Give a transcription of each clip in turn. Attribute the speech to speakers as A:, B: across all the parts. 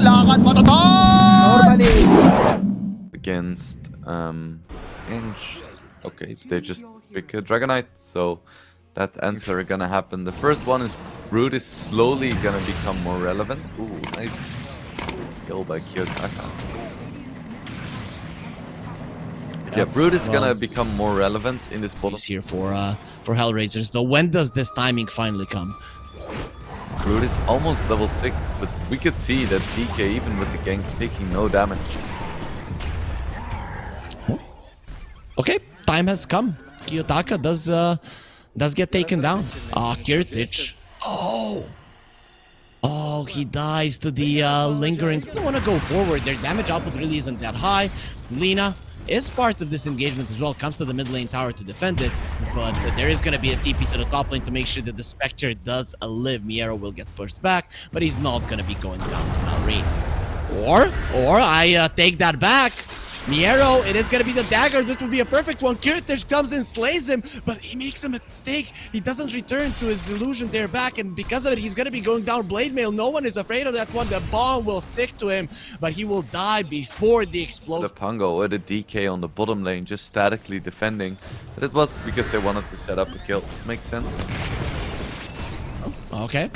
A: lakad matatag!
B: Normally.
C: Against Inch. Okay, they just pick a Dragonite, so that answer gonna happen. The first one is Brood is slowly gonna become more relevant. Ooh, nice kill by Kiyotaka. Yeah, Brood is gonna become more relevant in this bottom.
B: Here for HellRaisers, though. When does this timing finally come?
C: Brood is almost level 6, but we could see that DK, even with the gank, taking no damage.
B: Okay, time has come. Kiyotaka does get taken down. Kirtich. Oh, he dies to the lingering. Doesn't want to go forward. Their damage output really isn't that high. Lina is part of this engagement as well. Comes to the mid lane tower to defend it, but there is going to be a TP to the top lane to make sure that the Spectre does live. Miero will get pushed back, but he's not going to be going down to Malrine. Or I take that back. Miero, it is going to be the dagger. This will be a perfect one. Kirtich comes in, slays him, but he makes a mistake. He doesn't return to his illusion there back, and because of it, he's going to be going down blade mail. No one is afraid of that one. The bomb will stick to him, but he will die before the explosion.
C: The Pongo or the DK on the bottom lane just statically defending. But it was because they wanted to set up a kill. Makes sense.
B: Okay,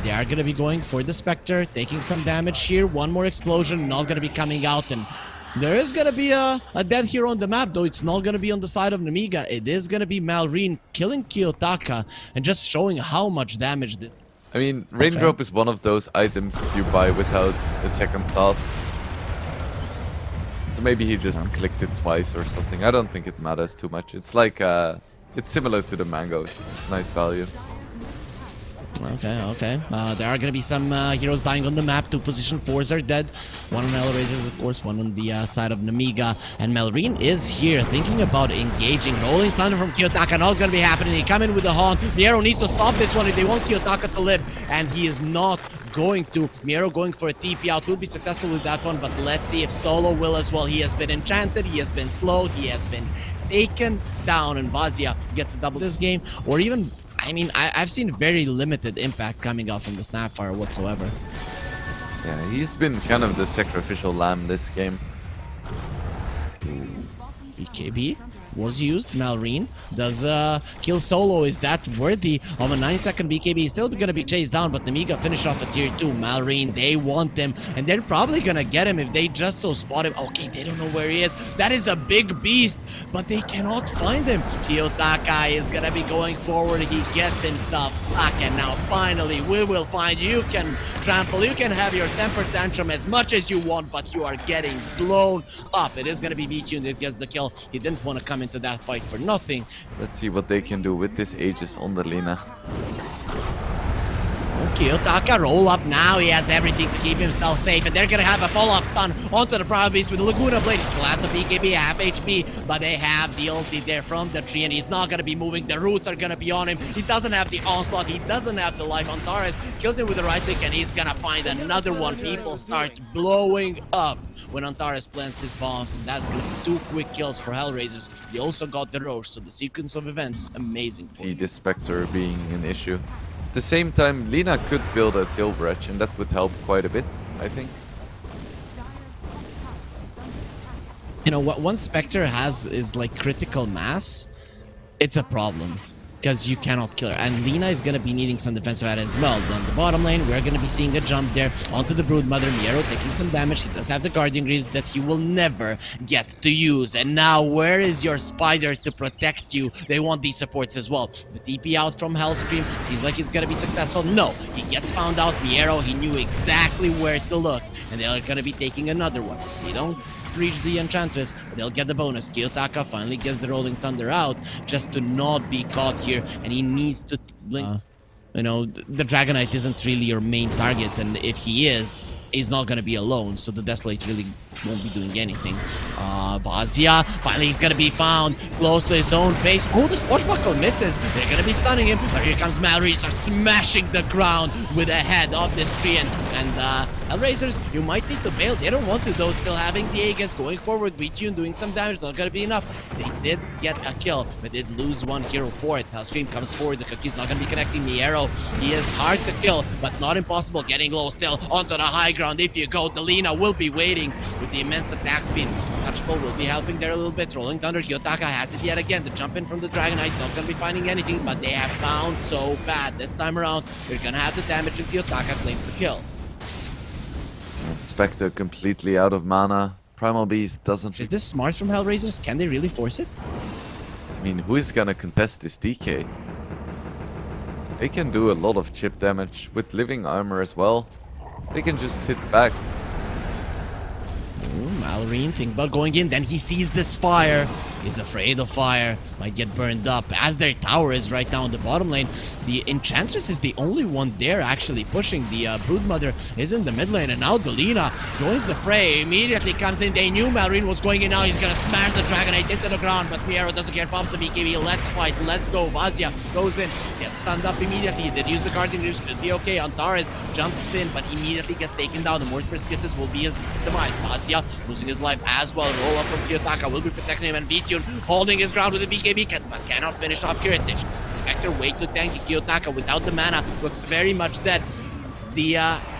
B: they are going to be going for the Spectre, taking some damage here. One more explosion, not going to be coming out, and there is going to be a dead hero on the map, though it's not going to be on the side of Nemiga. It is going to be Malrine killing Kiyotaka and just showing how much damage this...
C: I mean, Raindrop is one of those items you buy without a second thought. So maybe he just clicked it twice or something. I don't think it matters too much. It's like, it's similar to the mangoes. It's nice value.
B: Okay. There are going to be some heroes dying on the map. 2 position 4s are dead. One on HellRaisers, of course, one on the side of Nemiga. And Malrine is here thinking about engaging. Rolling Thunder from Kiyotaka, not going to be happening. He come in with the Haunt. Miero needs to stop this one if they want Kiyotaka to live. And he is not going to. Miero going for a TP out. Will be successful with that one, but let's see if Solo will as well. He has been enchanted. He has been slowed. He has been taken down. And Vazia gets a double this game. Or even... I mean, I've seen very limited impact coming out from the Snapfire whatsoever.
C: Yeah, he's been kind of the sacrificial lamb this game.
B: BKB was used. Malrine does kill Solo. Is that worthy of a 9-second BKB? He's still going to be chased down, but Nemiga finish off a tier 2. Malrine, they want him, and they're probably going to get him if they just so spot him. Okay, they don't know where he is. That is a big beast, but they cannot find him. Kiyotaka is going to be going forward. He gets himself stuck, and now finally we will find you. You can trample, you can have your temper tantrum as much as you want, but you are getting blown up. It is going to be B-Tune that gets the kill. He didn't want to come into that fight for nothing.
C: Let's see what they can do with this Aegis on the Lina.
B: Kiyotaka roll up now. He has everything to keep himself safe, and they're gonna have a follow-up stun onto the Proud Beast with the Laguna Blade. He still has the BKB, half HP, but they have the ulti there from the tree, and he's not gonna be moving. The roots are gonna be on him. He doesn't have the onslaught. He doesn't have the life. Antares kills him with the right click, and he's gonna find another one. People start blowing up when Antares plants his bombs, and that's gonna be 2 quick kills for HellRaisers. They also got the Roche, so the sequence of events, amazing for
C: See the Spectre being an issue. At the same time, Lina could build a Silver Edge, and that would help quite a bit, I think.
B: You know, what one Spectre has is like critical mass. It's a problem because you cannot kill her. And Lina is going to be needing some defensive ad as well. Down the bottom lane, we're going to be seeing a jump there onto the Broodmother. Miero taking some damage. He does have the Guardian Greaves that he will never get to use. And now, where is your Spider to protect you? They want these supports as well. The TP out from Scrim seems like it's going to be successful. No, he gets found out. Miero, he knew exactly where to look. And they're going to be taking another one. They don't reach the Enchantress, but they'll get the bonus. Kiyotaka finally gets the Rolling Thunder out just to not be caught here, and he needs to blink. You know, the Dragonite isn't really your main target, and if he is, he's not going to be alone, so the Desolate really won't be doing anything. Vazia, finally he's going to be found close to his own base. Oh, the Swashbuckle misses. They're going to be stunning him, but here comes Mallory, starts smashing the ground with the head of this tree, and HellRaisers, you might need to bail. They don't want to though, still having the Aegis going forward. BO3 doing some damage, not gonna be enough. They did get a kill, but did lose one hero for it. Scrim comes forward, the cookie's not gonna be connecting the arrow. He is hard to kill, but not impossible. Getting low still onto the high ground. If you go, Delina will be waiting with the immense attack speed. Touchable will be helping there a little bit. Rolling Thunder, Kiyotaka has it yet again. The jump in from the Dragon Knight, not gonna be finding anything, but they have found so bad. This time around, they're gonna have the damage and Kiyotaka claims the kill.
C: Spectre completely out of mana. Primal Beast doesn't...
B: Is this smart from HellRaisers? Can they really force it?
C: I mean, who is gonna contest this DK? They can do a lot of chip damage with living armor as well. They can just sit back.
B: Malorine think about going in, then he sees this fire. He's afraid of fire, might get burned up. As their tower is right now in the bottom lane, the Enchantress is the only one there actually pushing. The Broodmother is in the mid lane, and now Delina joins the fray, immediately comes in. They knew Malorine was going in now. He's gonna smash the Dragonite into the ground, but Miero doesn't care, pumps the BKB. Let's fight, let's go. Vazia goes in, gets stunned up immediately. They use the Guardian Reefs, could be okay. Antares jumps in, but immediately gets taken down. The Mortimer's Kisses will be his demise. Vazia losing his life as well. Roll up from Kiyotaka will be protecting him, and BO3 holding his ground with the BKB, but cannot finish off Kiritich. Spectre way too tanky. Kiyotaka without the mana looks very much dead. The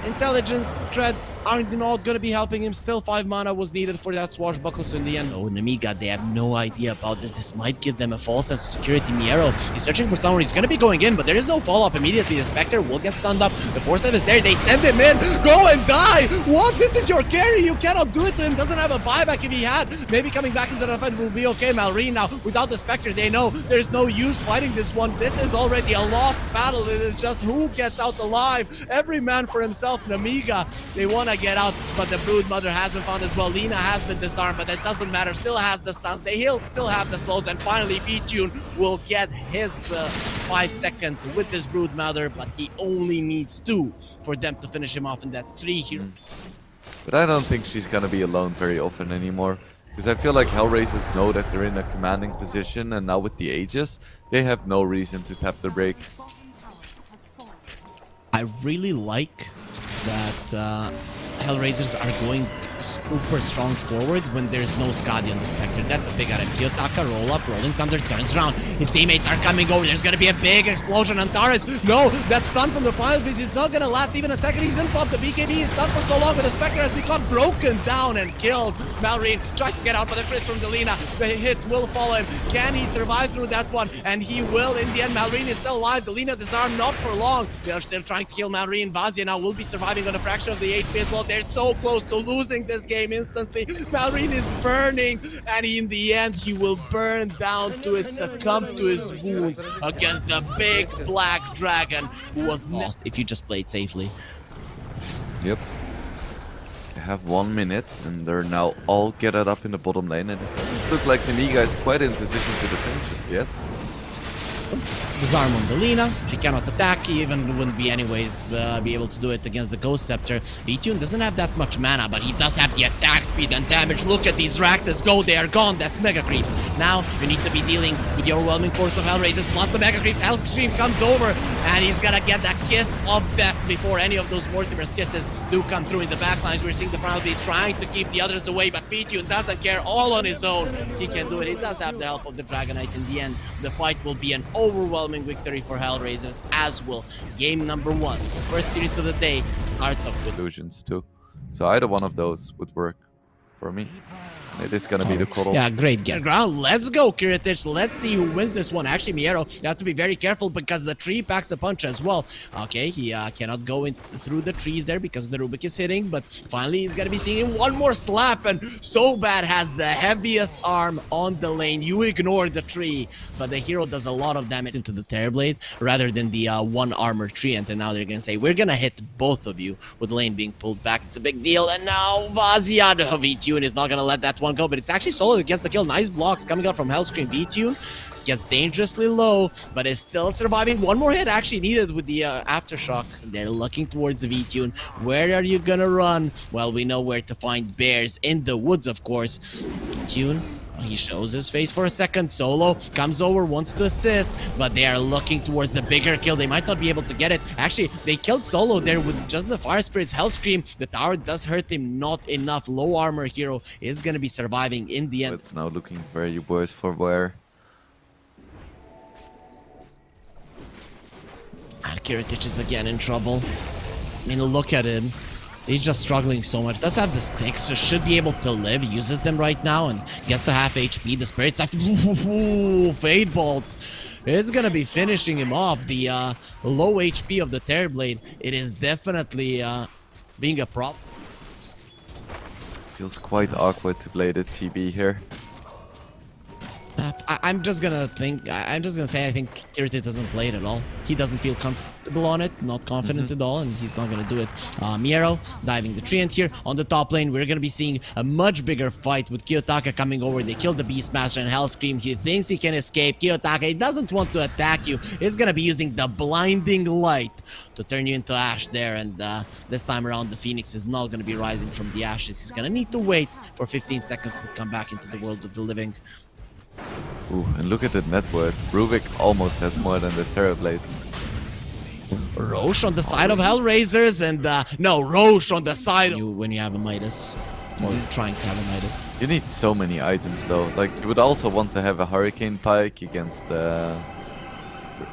B: intelligence threads aren't not gonna be helping him. Still 5 mana was needed for that swashbuckle, so in the end, oh, Nemiga, they have no idea about this. This might give them a false sense of security. Miero, he's searching for someone. He's gonna be going in, but there is no follow-up immediately. The Spectre will get stunned up. The force step is there. They send him in. Go and die! What? This is your carry. You cannot do it to him. Doesn't have a buyback. If he had, maybe coming back into the fight will be okay. Malorine now, without the Spectre, they know there's no use fighting this one. This is already a lost battle. It is just who gets out alive. Every man for himself. Nemiga, they want to get out, but the Broodmother has been found as well. Lina has been disarmed, but that doesn't matter. Still has the stuns. They still have the slows, and finally BO3 will get his 5 seconds with this Broodmother, but he only needs 2 for them to finish him off, and that's 3 here.
C: But I don't think she's gonna be alone very often anymore. Because I feel like HellRaisers know that they're in a commanding position, and now with the Aegis, they have no reason to tap the brakes.
B: I really like that HellRaisers are going super strong forward when there's no Skadi on the Spectre. That's a big item. Kiyotaka roll up, Rolling Thunder turns around. His teammates are coming over. There's gonna be a big explosion. Antares, no, that stun from the final bit is not gonna last even a second. He didn't pop the BKB. He's stunned for so long, but the Spectre has become broken down and killed. Malorine tries to get out, but the Chris from Delina, the hits will follow him. Can he survive through that one? And he will in the end. Malorine is still alive. Delina disarmed, not for long. They are still trying to kill Malorine. Vazia now will be surviving on a fraction of the HP as well. They're so close to losing this game instantly. Malorine is burning, and in the end, he will burn down to it, succumb to his wounds against the big black dragon who was lost if you just played safely.
C: Yep. They have 1 minute, and they're now all gathered up in the bottom lane, and it doesn't look like Nemiga is quite in position to defend just yet.
B: Disarm on Delina. She cannot attack, even wouldn't be anyways be able to do it against the Ghost Scepter. BO3 doesn't have that much mana, but he does have the attack speed and damage. Look at these Raxes go, they are gone. That's Mega Creeps. Now you need to be dealing with the overwhelming force of HellRaisers plus the Mega Creeps. Hellstream comes over, and he's gonna get that kiss of death before any of those Mortimer's kisses do come through in the backlines. We're seeing the Primal Beast trying to keep the others away, but BO3 doesn't care, all on his own. He can do it. He does have the help of the Dragonite in the end. The fight will be an overwhelming victory for HellRaisers, as will game number 1. So first series of the day starts off with
C: Illusions too. So either one of those would work for me. It is gonna be the Coddle.
B: Yeah, great guess. Ground, let's go, Kiritich. Let's see who wins this one. Actually, Miero, you have to be very careful because the tree packs a punch as well. Okay, he cannot go in through the trees there because the Rubik is hitting, but finally he's gonna be seeing one more slap, and So Bad has the heaviest arm on the lane. You ignore the tree, but the hero does a lot of damage into the Terrorblade rather than the one armor treant, and now they're gonna say, we're gonna hit both of you with the lane being pulled back. It's a big deal, and now Vazia, V-Tune is not gonna let that one go, but it's actually Solo that gets the kill. Nice blocks coming out from Hellscream. V-Tune gets dangerously low, but is still surviving. One more hit actually needed with the Aftershock. They're looking towards V-Tune. Where are you gonna run? Well, we know where to find bears. In the woods, of course. V-Tune He shows his face for a second. Solo comes over, wants to assist, but they are looking towards the bigger kill. They might not be able to get it. Actually, they killed Solo there with just the Fire Spirit's Hell Scream. The tower does hurt him, not enough. Low armor hero is going to be surviving in the end.
C: It's now looking for you boys for where.
B: And Kiritich is again in trouble. I mean, look at him. He's just struggling so much. Does have the sticks, so should be able to live. He uses them right now and gets to half HP. The Spirits have Fade Bolt. It's gonna be finishing him off. The low HP of the Terrorblade, it is definitely being a problem.
C: Feels quite awkward to play the TB here.
B: I'm just gonna say I think Kiritich doesn't play it at all. He doesn't feel comfortable on it, not confident at all, and he's not gonna do it. Miero diving the Treant here on the top lane. We're gonna be seeing a much bigger fight with Kiyotaka coming over. They killed the Beastmaster and Hellscream. He thinks he can escape. Kiyotaka, he doesn't want to attack you. He's gonna be using the blinding light to turn you into ash there, and this time around the Phoenix is not gonna be rising from the ashes. He's gonna need to wait for 15 seconds to come back into the world of the living.
C: Ooh, and look at the net worth. Ruvik almost has more than the Terrorblade.
B: Roche on the side of HellRaisers, and no, Roche on the side of when you have a Midas. Or you're trying to have a Midas.
C: You need so many items though. Like, you would also want to have a Hurricane Pike against the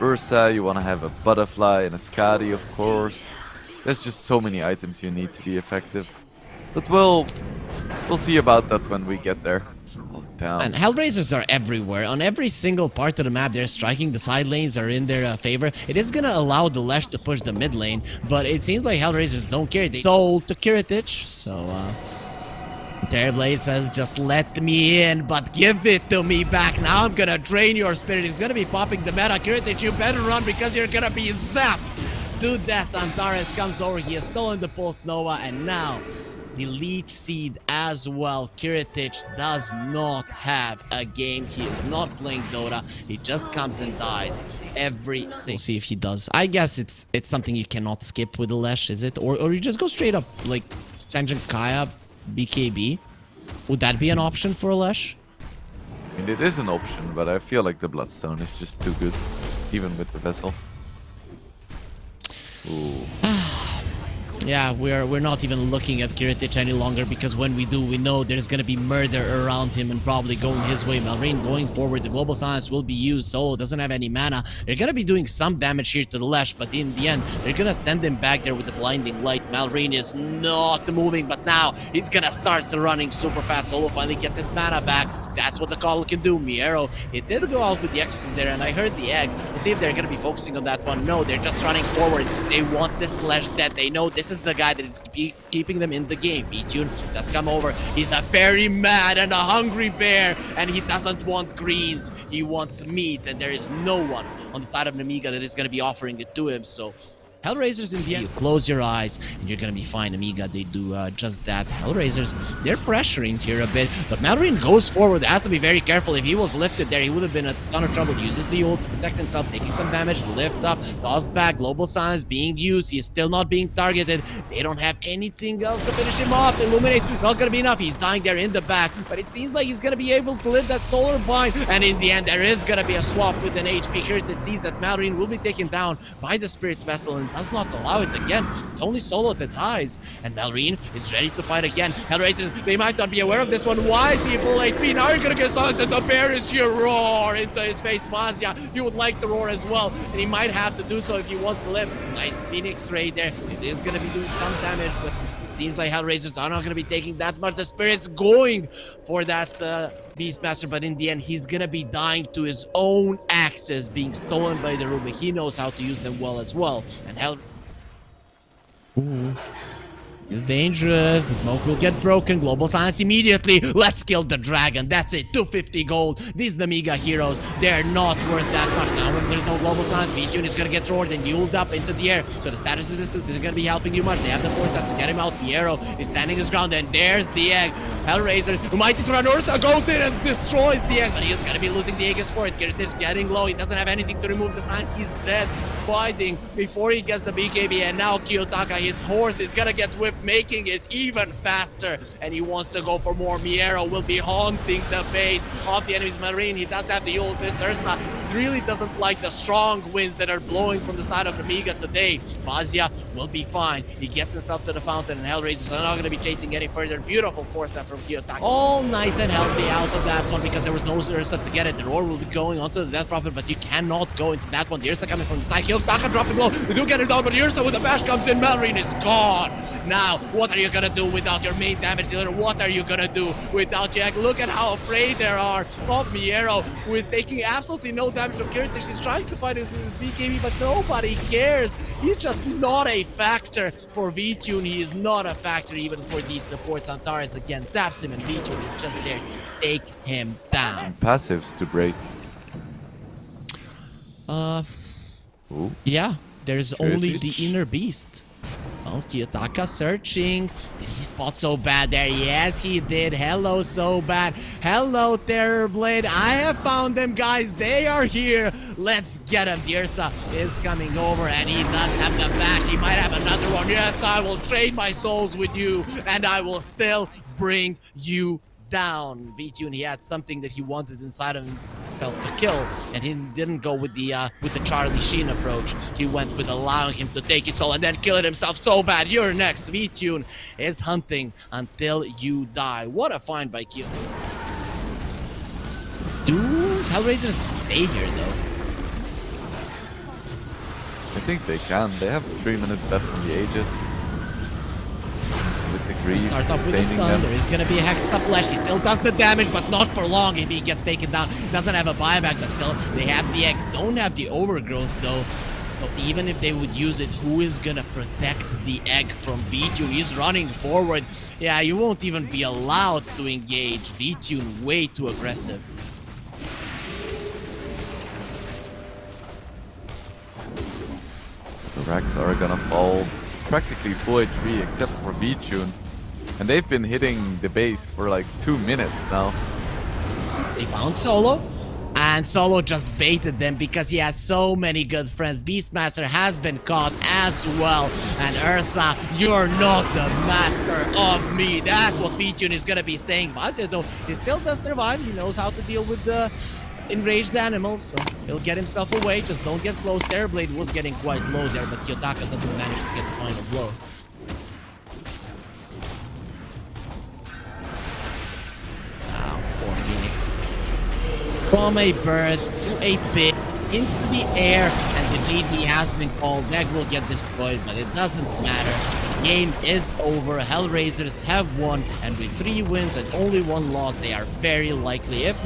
C: Ursa. You want to have a Butterfly and a Skadi, of course. There's just so many items you need to be effective. But we'll see about that when we get there. Oh, damn.
B: And HellRaisers are everywhere. On every single part of the map, they're striking. The side lanes are in their favor. It is going to allow the Lesh to push the mid lane, but it seems like HellRaisers don't care. They sold to Kiritich, so Terrorblade says, just let me in, but give it to me back. Now I'm gonna drain your spirit. He's gonna be popping the meta. Kiritich, you better run because you're gonna be zapped. To death, Antares comes over. He has stolen the Pulse Nova, and now the Leech Seed as well. Kiritich does not have a game. He is not playing Dota. He just comes and dies every single. We'll see if he does. I guess it's something you cannot skip with the Lesh, is it? Or you just go straight up like Sanjin Kaya, BKB. Would that be an option for a Lesh?
C: I mean, it is an option, but I feel like the Bloodstone is just too good, even with the Vessel. Ooh.
B: Yeah, we're not even looking at Kiritich any longer, because when we do, we know there's gonna be murder around him and probably going his way. Malrine going forward, the Global Silence will be used. Solo doesn't have any mana. They're gonna be doing some damage here to the Lesh, but in the end, they're gonna send him back there with the Blinding Light. Malrine is not moving, but now he's gonna start running super fast. Solo finally gets his mana back. That's what the call can do. Miero, it did go out with the Exorcism there, and I heard the egg. We'll see if they're gonna be focusing on that one. No, they're just running forward. They want this Lesh dead. They know this is the guy that is keeping them in the game. V-Tune does come over. He's a very mad and a hungry bear, and he doesn't want greens. He wants meat, and there is no one on the side of Nemiga that is going to be offering it to him. So HellRaisers in the end, you close your eyes and you're gonna be fine. Nemiga, they do just that. HellRaisers, they're pressuring here a bit, but Malrine goes forward. Has to be very careful. If he was lifted there, he would have been a ton of trouble. He uses the ults to protect himself, taking some damage, lift up, tossed back, Global Silence being used. He is still not being targeted. They don't have anything else to finish him off. Illuminate, not gonna be enough. He's dying there in the back, but it seems like he's gonna be able to live that Solar Bind, and in the end, there is gonna be a swap with an HP here that sees that Malrine will be taken down by the Spirit Vessel and does not allow it again. It's only Solo that dies, and Malrine is ready to fight again. HellRaisers, they might not be aware of this one. Why is he full HP? Now you're gonna get silenced, and the bear is here. Roar into his face. Mazia, you would like to roar as well, and he might have to do so if he wants to live. Nice Phoenix Ray there. It is gonna be doing some damage, but it seems like HellRaisers are not gonna be taking that much. The Spirit's going for that Beastmaster, but in the end, he's gonna be dying to his own axes being stolen by the Rubik. He knows how to use them well as well, and This is dangerous. The smoke will get broken. Global Silence immediately. Let's kill the dragon. That's it. 250 gold. These Nemiga heroes, they're not worth that much. Now, when there's no Global Silence, V-Tune is going to get roared and uled up into the air. So the status resistance isn't going to be helping you much. They have the force to get him out. Piero is standing his ground, and there's the egg. HellRaisers, Mighty Tyrant Ursa goes in and destroys the egg, but he is going to be losing the Aegis for it. Kiritich getting low. He doesn't have anything to remove the silence. He's dead, fighting before he gets the BKB, and now Kiyotaka, his horse, is going to get whipped making it even faster. And he wants to go for more. Miero will be haunting the base of the enemy's Marine. He does have to use this. Ursa really doesn't like the strong winds that are blowing from the side of Nemiga today. Vazia will be fine. He gets himself to the fountain, and HellRaisers are not going to be chasing any further. Beautiful force from Kiyotaka. All nice and healthy out of that one because there was no Ursa to get it. The roar will be going onto the Death Prophet, but you cannot go into that one. The Ursa coming from the side. Kiyotaka dropping low. You do get it down, but the Ursa with the bash comes in. Malrine is gone. Now, what are you going to do without your main damage dealer? What are you going to do without Jack? Look at how afraid they are of Miero, who is taking absolutely no damage from Kiritish. He's trying to fight it with his BKB, but nobody cares. He's just not a factor for VTune. He is not a factor even for these supports. Antares again zaps him, and VTune is just there to take him down.
C: Passives to break. Ooh.
B: Yeah, there's only the
C: Kiritish.
B: inner beast. Oh, Kiyotaka searching. Did he spot so bad there? Yes, he did. Hello, so bad. Hello, Terrorblade. I have found them, guys. They are here. Let's get him. The Ursa is coming over, and he does have the bash. He might have another one. Yes, I will trade my souls with you, and I will still bring you down. VTune, he had something that he wanted inside of himself to kill, and he didn't go with the Charlie Sheen approach. He went with allowing him to take his soul and then kill it himself so bad. You're next. VTune is hunting until you die. What a find by Q. Do HellRaisers stay here though?
C: I think they can. They have 3 minutes left in the Aegis. With the Greaves
B: Start off with a
C: sustaining
B: stun.
C: them.
B: There is going to be a Hexed Up Flash. He still does the damage, but not for long if he gets taken down. Doesn't have a buyback, but still, they have the egg. Don't have the overgrowth, though. So even if they would use it, who is going to protect the egg from VTune? He's running forward. Yeah, you won't even be allowed to engage. VTune way too aggressive.
C: The racks are gonna fall. Practically full HP except for VTune. And they've been hitting the base for like 2 minutes now.
B: They found Solo, and Solo just baited them because he has so many good friends. Beastmaster has been caught as well, and Ursa, you're not the master of me. That's what VTune is gonna be saying. Vazia, though, he still does survive. He knows how to deal with the enraged animals, so he'll get himself away. Just don't get close. Terrorblade was getting quite low there, but Kiyotaka doesn't manage to get the final blow. Poor Phoenix. From a bird to a pit, into the air, and the GG has been called. Egg will get destroyed, but it doesn't matter. Game is over. HellRaisers have won, and with 3 wins and only 1 loss, they are very likely, if